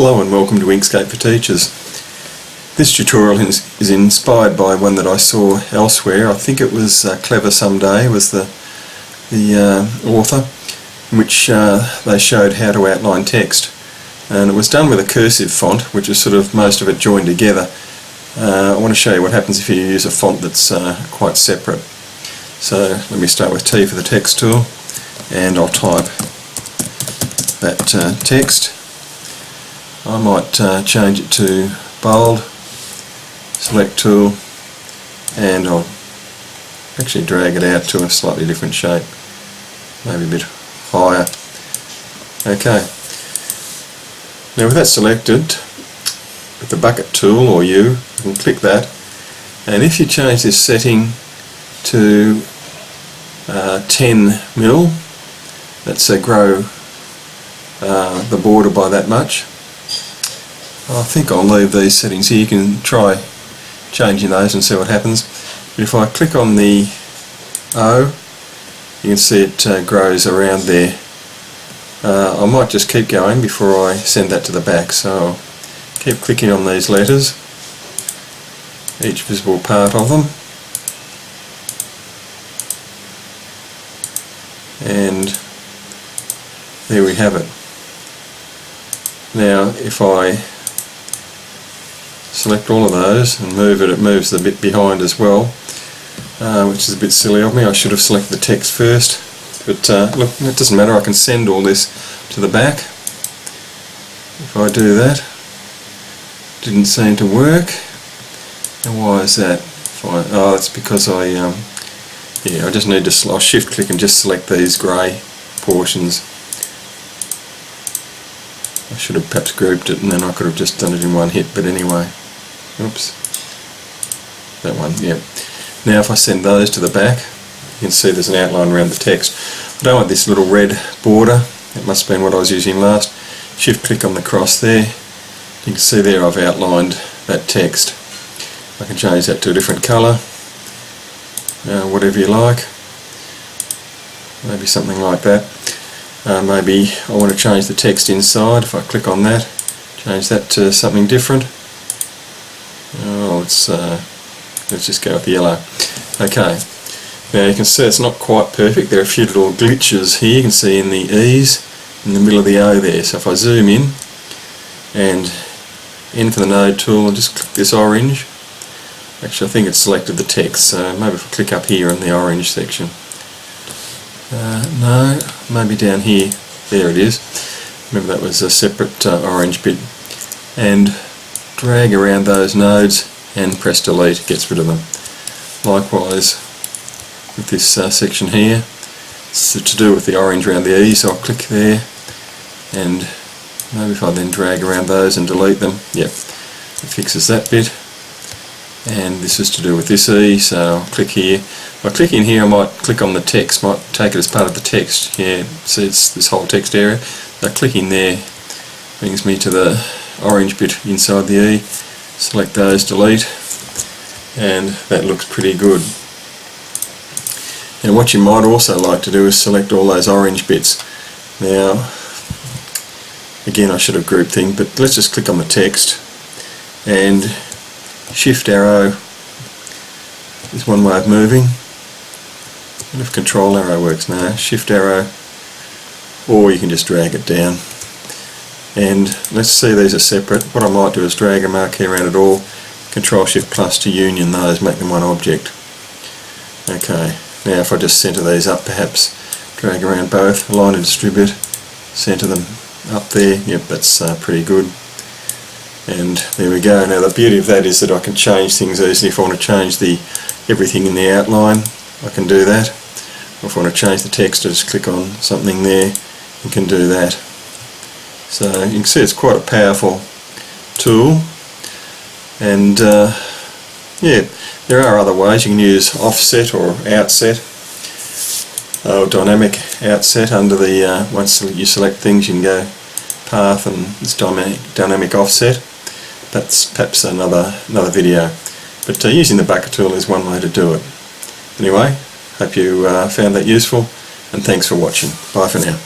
Hello and welcome to Inkscape for Teachers. This tutorial is inspired by one that I saw elsewhere. I think it was Clever Someday was the author, in which they showed how to outline text, and it was done with a cursive font, which is sort of most of it joined together. I want to show you what happens if you use a font that's quite separate. So let me start with T for the text tool, and I'll type that text. I might change it to bold, select tool, and I'll actually drag it out to a slightly different shape, maybe a bit higher. Okay, now with that selected, with the bucket tool or you can click that, and if you change this setting to 10mm, let's say grow the border by that much. I think I'll leave these settings here. You can try changing those and see what happens. But if I click on the O, you can see it grows around there. I might just keep going before I send that to the back, so I'll keep clicking on these letters, each visible part of them, and there we have it. Now if I select all of those and move it, it moves the bit behind as well, which is a bit silly of me. I should have selected the text first, but look, it doesn't matter, I can send all this to the back. If I do that, didn't seem to work, and why is that? Oh, it's because I just need to, I'll shift click and just select these grey portions. I should have perhaps grouped it and then I could have just done it in one hit, but anyway. Oops. That one, yeah. Now if I send those to the back, you can see there's an outline around the text. I don't want this little red border. It must have been what I was using last. Shift click on the cross there. You can see there I've outlined that text. I can change that to a different colour, whatever you like. Maybe something like that. Maybe I want to change the text inside. If I click on that, change that to something different. Oh, let's just go with yellow. Okay, now you can see it's not quite perfect. There are a few little glitches here. You can see in the E's, in the middle of the O there. So if I zoom in and in for the node tool and just click this orange, actually I think it's selected the text, so maybe if I click up here in the orange section. No, maybe down here. There it is. Remember that was a separate orange bit. And drag around those nodes and press delete. It gets rid of them. Likewise with this section here. It's to do with the orange around the E, so I'll click there, and maybe if I then drag around those and delete them, yep, it fixes that bit. And this is to do with this E, so I'll click here. By clicking here I might click on the text, might take it as part of the text. Yeah, see it's this whole text area. So clicking there brings me to the orange bit inside the E. Select those, delete, and that looks pretty good. Now what you might also like to do is select all those orange bits. Now again I should have grouped things, but let's just click on the text and shift arrow is one way of moving. I wonder if control arrow works now. Shift arrow, or you can just drag it down. And let's see these are separate. What I might do is drag a marquee around it all, control shift plus to union those, make them one object. Okay, now if I just centre these up, perhaps drag around both, align and distribute, centre them up there. Yep, that's pretty good. And there we go. Now the beauty of that is that I can change things easily. If I want to change everything in the outline, I can do that. Or if I want to change the text, I just click on something there and can do that. So you can see it's quite a powerful tool, and yeah, there are other ways. You can use offset or outset, or dynamic outset. Under the once you select things, you can go path and it's dynamic offset. That's perhaps another video, but using the bucket tool is one way to do it. Anyway, hope you found that useful, and thanks for watching. Bye for now.